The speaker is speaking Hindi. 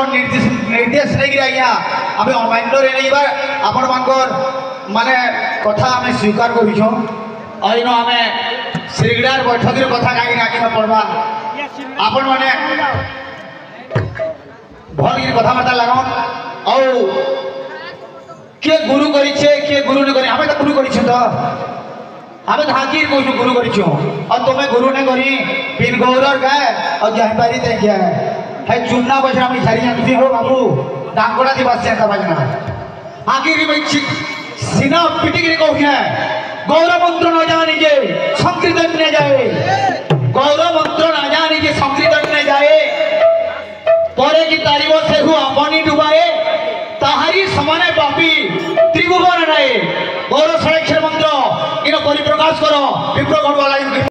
निर्देश नहीं आज्ञा आम अमान्य नहीं आपण माने कथा आम स्वीकार करूँ और आम श्रीगड़ार बैठक कथा कहीं आगे पड़वा आपण मैंने भल कि कथबार्ता लगन और किए गुरु करे किए गुरु नहीं आम तो गुरु कर तो आम तो हाजिर कहूँ गुरु करूँ और तुम्हें गुरु नहीं करी बिन गौरव गाय और जापारी देखिए है चुना बजा मैं झारी जानती हो बाबू डांगोड़ा दिवस से बजना आखिर में सीना पिटिक कहूँ गौरव मंत्र न जानी जे संकीर्तन न जाए गौरव मंत्र न जानी जे संकीर्तन न जाए परे की तारीव से हुआ पानी डुबाए ताहारी समाने पापी त्रिभुवन नाये गौरव साक्षर मंत्र इन परिप्रकाश करो विप्र गढ़वाला